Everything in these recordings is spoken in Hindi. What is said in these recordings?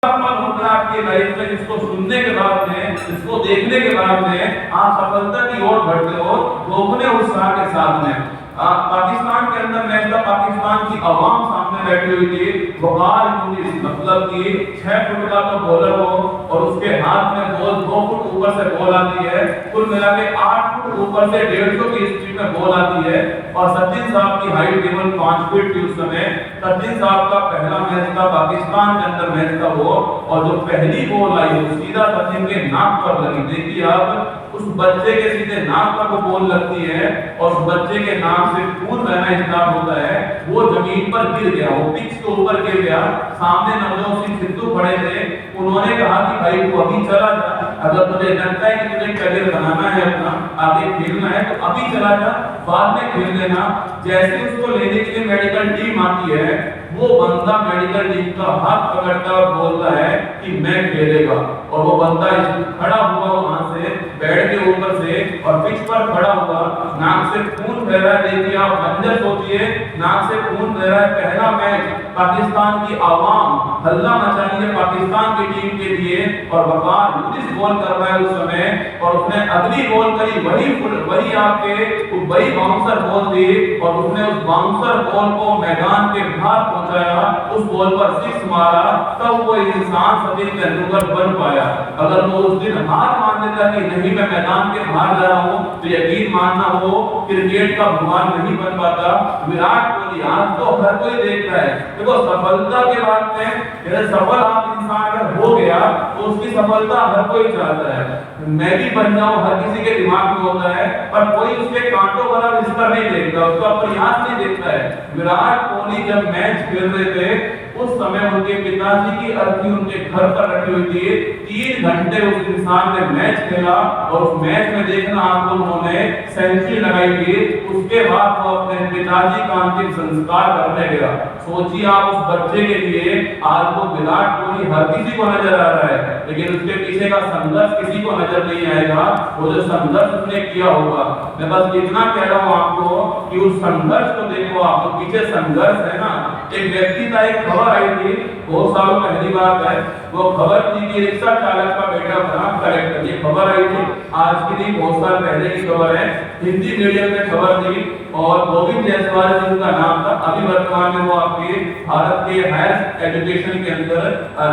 होगा आपकी लाइफ में, जिसको सुनने के बाद में, इसको देखने के बाद में आप सफलता की ओर बढ़ते हो दोगुने उत्साह के साथ में। पाकिस्तान के अंदर मैच था, पाकिस्तान की आवाम सामने बैठी हुई थी। वकार यूनिस मतलब कि 6 फुट का तो बॉलर हो और उसके हाथ में बॉल 2 फुट ऊपर से बॉल आती है, कुल मिला के 8 फुट ऊपर से 150 की स्पीड में बॉल आती है। और सचिन साहब की हाइट केवल 5 फीट थी उस समय। सचिन साहब का पहला मैच था, पाकिस्तान के अंदर मैच था वो, और जो पहली बॉल आई वो सीधा सचिन के नाक पर लगी। देखिए आप, उस बच्चे के सीधे नाक पर वो बॉल लगती है और उस बच्चे के नाक से खून बहना स्टार्ट होता है। वो जमीन पर गिर गया, वो पिच के ऊपर गिर गया। सामने नवजोत सिंह सिद्धू खड़े थे, उन्होंने कहा कि भाई तू अभी चला जा, अगर तुझे लगता है कि तुझे करियर बनाना है, अपना आगे खेलना है तो अभी चला जा, बाद में खेल लेना। जैसे उसको लेने के लिए मेडिकल टीम आती है, वो बंदा मेडिकल टीम का हाथ पकड़ता और बोलता है कि मैं खेलेगा। और वो बंदा खड़ा हुआ वहां से बेड के ऊपर से और पिच पर खड़ा हुआ, नाक से खून बह रहा है। देखिए आप मंजर सोचिए, नाक से खून बह रहा है। पहला मैच, पाकिस्तान की आवाम हल्ला मचा रही है पाकिस्तान की टीम के लिए, और वकार यूनिस बॉल कर रहा है उस समय, और उसने अगली बॉल करी वही आपके वही बाउंसर बॉल थी, और उसने उस बाउंसर बॉल को मैदान के बाहर पहुंचाया, उस बॉल पर 6 मारा। तब वो इंसान सचिन तेंदुलकर बन पाया। अगर वो उस दिन हार मान लेता कि नहीं मैं मैदान के बाहर जा रहा हूं, तो यकीन मानना वो क्रिकेट का भगवान नहीं बन पाता। विराट कोहली आज तो हर कोई देखता है, देखो सफलता के बाद में सफल आप इंसान अगर हो गया तो उसकी सफलता हर कोई चाहता है। मैं भी बन जाऊं, हर किसी के दिमाग में होता है, पर कोई उसके कांटों वाला स्तर नहीं देखता, उसका प्रयास नहीं देखता है। विराट कोहली जब मैच खेल रहे थे उस समय उनके पिताजी की अर्थी उनके घर पर रखी हुई थी। 3 घंटे उस इंसान ने मैच खेला, और उस मैच में देखना आप लोगों ने सेंचुरी लगाई थी। उसके बाद वो अपने पिताजी का अंतिम संस्कार करने गया। सोचिए आप, उस बच्चे के लिए आज वो विराट कोहली हर किसी को नजर आ रहा है, लेकिन उसके पीछे का संघर्ष किसी को नजर नहीं आएगा, वो जो संघर्ष उसने किया होगा। मैं बस इतना कह रहा हूँ आपको कि उस संघर्ष को देखो आप, तो पीछे संघर्ष है ना। एक व्यक्ति का एक खबर आई थी, बहुत सालों पहली बात है, वो खबर थी कि रिक्शा चालक का बेटा बना कलेक्टर। ये खबर आई थी आज की नहीं, बहुत साल पहले की खबर है, हिंदी मीडियम में खबर थी, और गोविंद जायसवाल जी उनका नाम था। अभी वर्तमान में वो आपके भारत के हायर एजुकेशन के अंदर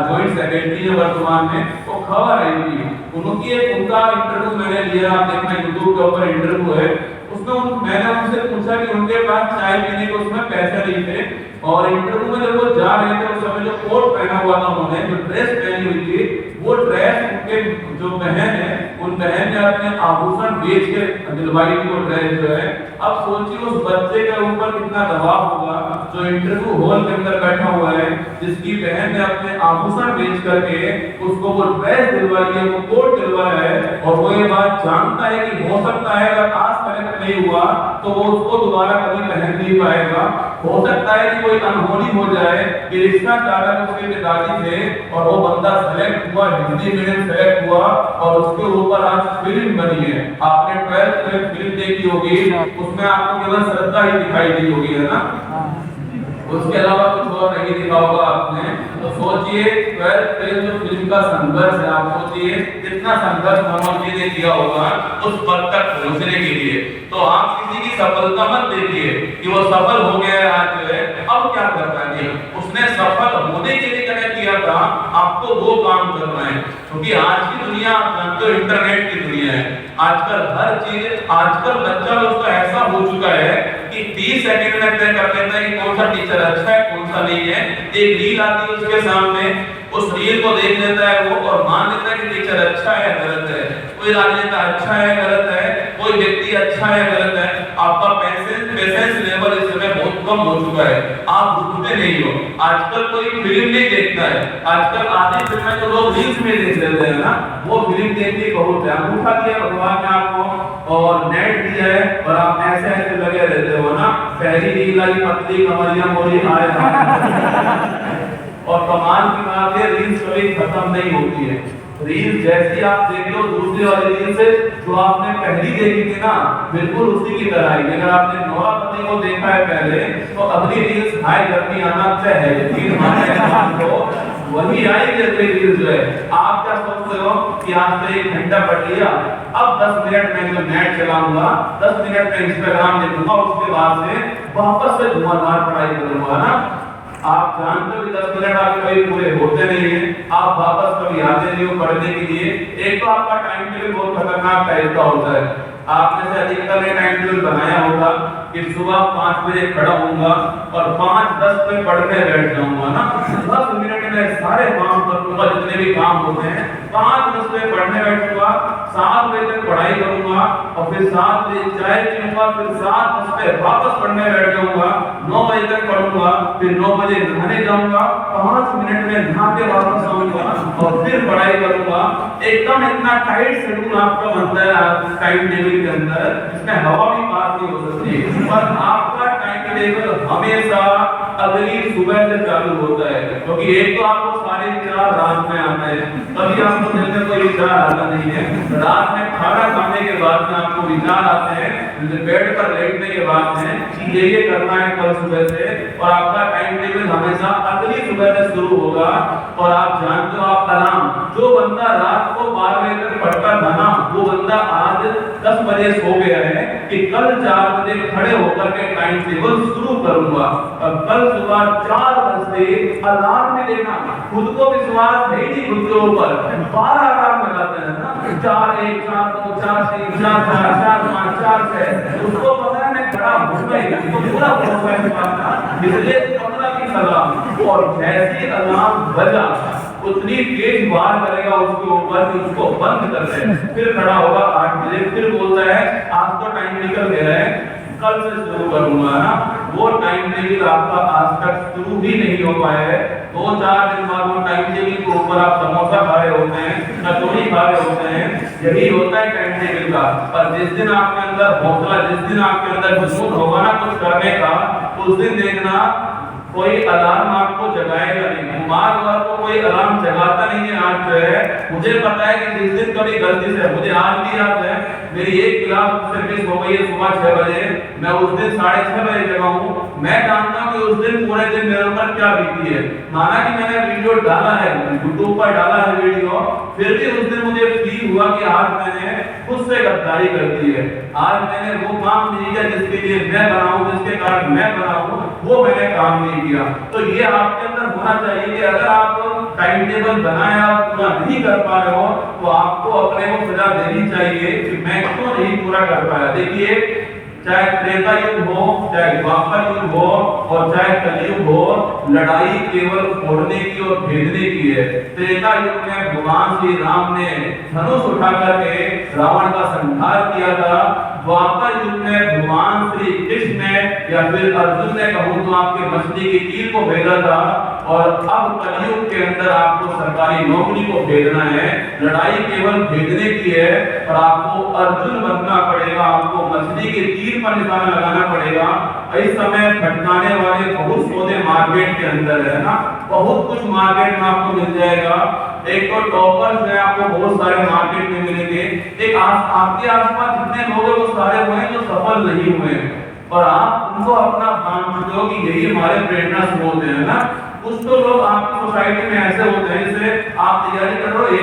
जॉइंट सेक्रेटरी है वर्तमान में। वो खबर आई थी उनका इंटरव्यू मैंने लिया, आप देखना यूट्यूब के ऊपर इंटरव्यू है। उसमें मैंने उनसे पूछा कि उनके पास चाय पीने को उसमें पैसे नहीं थे, और इंटरव्यू में जब वो जा रहे थे उस समय जो कोट पहना हुआ था उन्होंने, जो ड्रेस पहनी हुई थी, वो ड्रेस उनके जो बहन है उन बहन ने अपने आभूषण बेच के दिलवाई थी वो ड्रेस जो है। अब सोचिए उस बच्चे के ऊपर कितना दबाव होगा जो इंटरव्यू हॉल के अंदर बैठा हुआ है, जिसकी बहन ने अपने आभूषण बेच करके उसको वो ड्रेस दिलवाई है, वो कोट दिलवाया है, और वो ये बात जानता है कि हो सकता है अगर आज सेलेक्ट नहीं हुआ तो वो उसको दोबारा कभी पहन नहीं पाएगा। हो सकता है कि कोई अनहोनी हो जाए कि रिक्शा चालक उसके पिताजी थे और वो बंदा सेलेक्ट हुआ, हिंदी मीडियम सेलेक्ट हुआ, और उसके ऊपर आज फिल्म बनी है। आपने 12th में फिल्म देखी होगी, उसमें आपको केवल श्रद्धा ही दिखाई दी होगी, है ना, उसके अलावा कुछ और नहीं दिखा होगा आपने। तो सोचिए 12th फेल जो फिल्म का संघर्ष है, आप सोचिए कितना संघर्ष मनोज जी ने किया होगा उस पद तक पहुंचने के लिए। तो आप किसी की सफलता मत देखिए कि वो सफल हो गया है आज जो है, अब क्या करना है, उसने सफल होने के लिए क्या किया था, आपको वो काम करना है। क्योंकि आज की दुनिया तो इंटरनेट की दुनिया है, आजकल हर चीज, आजकल बच्चा लोग का ऐसा हो चुका है कि 30 सेकंड में तय कर देता है कि कौन सा टीचर अच्छा है कौन सा नहीं है। एक रील आती है उसके सामने, उस रील को देख लेता है वो और मान लेता है कि टीचर अच्छा है गलत है, कोई राजनेता अच्छा है गलत है, कोई व्यक्ति अच्छा है गलत है। आपका पेशेंस लेवल इस समय बहुत कम हो चुका है, आप रुकते नहीं हो। आजकल कोई फिल्म नहीं देखता है, आजकल आधी फिल्में तो लोग रील्स में देख लेते हैं ना, वो फिल्म देखने को बहुत है। अंगूठा दिया भगवान ने आपको और नेट दिया है, और आप ऐसे ऐसे लगे रहते हो ना, पहली रील आई पतली कमरिया मोरी आए और कमाल की बात है रील्स कभी खत्म नहीं होती है। रील जैसी आप देख लो, दूसरी वाली रील से जो आपने पहली देखी थी ना, बिल्कुल उसी की तरह है। अगर आपने नोरा फतेही को देखा है पहले, तो अगली रील्स हाई करनी आना चाहिए। वही आएगी अगली रील जो है। आप क्या सोचते हो कि आज तो 1 घंटा पढ़ लिया, अब 10 मिनट में जो नेट चलाऊंगा, 10 मिनट में इंस्टाग्राम देखूंगा, उसके बाद से वापस से धुआंधार पढ़ाई करूंगा ना। आप जानते हो कि 10 मिनट आपके कभी पूरे होते नहीं है, आप वापस कभी आते नहीं हो पढ़ने के लिए। एक तो आपका टाइम टेबल बहुत खतरनाक टाइप का होता है। आप में से अधिकतर ने टाइम टेबल बनाया होगा कि सुबह 5 बजे खड़ा होऊंगा और 5:10 पे पढ़ने बैठ जाऊंगा ना। 10 मिनट में सारे काम कर लूंगा, जितने भी काम होते हैं। 5:10 पे पढ़ने बैठूंगा, 7 बजे तक पढ़ाई करूंगा और फिर 7 बजे चाय पीऊंगा, फिर 7:10 पे वापस पढ़ने बैठ जाऊंगा, 9 बजे तक पढ़ूंगा, फिर 9 बजे नहाने जाऊंगा, 5 मिनट में नहा के वापस आऊंगा और फिर पढ़ाई करूंगा। एकदम इतना टाइट शेड्यूल आपका बनता है टाइम टेबल के अंदर, इसमें हवा भी पास नहीं हो सकती। और आपका टाइम टेबल हमेशा अगली सुबह से चालू होता है, क्योंकि एक तो आपको सारे विचार रात में आते हैं, कभी आपको दिल में कोई विचार आता नहीं है। रात में खाना खाने के बाद में आपको विचार आते हैं, बेड पर लेटने के बाद में कि ये करना है कल सुबह से, और आपका टाइम टेबल हमेशा अगली सुबह से शुरू होगा। और आप जानते हो, आप अलार्म जो बंदा रात को 12 बजे तक पढ़ता था ना, वो बंदा आज 10 बजे सो गया है कि कल 4 बजे खड़े होकर के टाइम टेबल शुरू करूंगा। और कल सुबह 4 बजे अलार्म भी देना, खुद को विश्वास है नहीं खुद के ऊपर, 12 अलार्म लगाते हैं ना, 4 1 4 2 4 3 4 4 4 5 4 6, उसको पता है मैं खड़ा हूं ही, तो पूरा भरोसा है इस बात का, इसलिए 15 की अलार्म। और जैसे अलार्म बजा उतनी तेज वार करेगा उसके ऊपर कि उसको बंद कर दे, फिर खड़ा होगा 8 बजे, फिर बोलता है आज तो टाइम निकल गया है, कल से शुरू करूंगा ना। वो टाइम टेबल आपका आज तक शुरू ही नहीं हो पाया है। 2-4 दिन बाद वो टाइम टेबल के ऊपर आप समोसा खा रहे होते हैं, कचौड़ी खा रहे होते हैं, यही होता है टाइम टेबल का। और जिस दिन आपके अंदर हौसला, जिस दिन आपके अंदर जुनून होगा ना कुछ करने का, उस दिन देखना कोई अलार्म आपको जगाएगा नहीं। बीमार हुआ तो कोई अलार्म जगाता नहीं है। आज जो है मुझे पता है कि जिस दिन कभी गलती से, मुझे आज भी याद है, मेरी एक क्लास से मिस हो गई है सुबह 6 बजे, मैं उस दिन 6:30 बजे जगा हूँ। मैं जानता हूँ कि उस दिन पूरे दिन मेरे ऊपर क्या बीती है। माना कि मैंने वीडियो डाला है, यूट्यूब पर डाला है वीडियो, फिर भी उस दिन मुझे फील हुआ कि आज मैंने खुद से गद्दारी कर दी है। आज मैंने वो काम नहीं किया जिसके लिए मैं बना हूं, जिसके कारण मैं बना हूं, वो मैंने काम नहीं किया। तो ये आपके अंदर होना चाहिए कि अगर आप टाइम टेबल बनाया पूरा नहीं कर पा रहे हो, तो आपको अपने को सजा देनी चाहिए कि मैं क्यों नहीं पूरा कर पाया। देखिए, चाहे त्रेता युग हो, चाहे द्वापर युग हो और चाहे कलयुग हो, लड़ाई केवल फोड़ने की और भेदने की है। त्रेता युग में भगवान श्री राम ने धनुष उठा करके रावण का संहार किया था। द्वापर युग में भगवान श्री कृष्ण ने या फिर अर्जुन ने कहूं तो आपके मछली की कील को भेदा था। और अब कलयुग के अंदर आपको सरकारी नौकरी को भेजना है। लड़ाई केवल भेदने की है और आपको अर्जुन बनना पड़ेगा, आपको मछली के तीर पर निशाना लगाना पड़ेगा। इस समय भटकाने वाले बहुत सौदे मार्केट के अंदर है ना, बहुत कुछ मार्केट में आपको मिल जाएगा। एक तो टॉपर्स है, आपको बहुत सारे मार्केट में मिलेंगे। एक आपके आसपास जितने लोग हैं वो सारे वो हैं जो सफल नहीं हुए और आप उनको अपना मान चुके हो कि यही हमारे प्रेरणा स्रोत है ना। कुछ तो लोग आपकी सोसाइटी में ऐसे होते हैं, जैसे आप तैयारी कर रहे हो,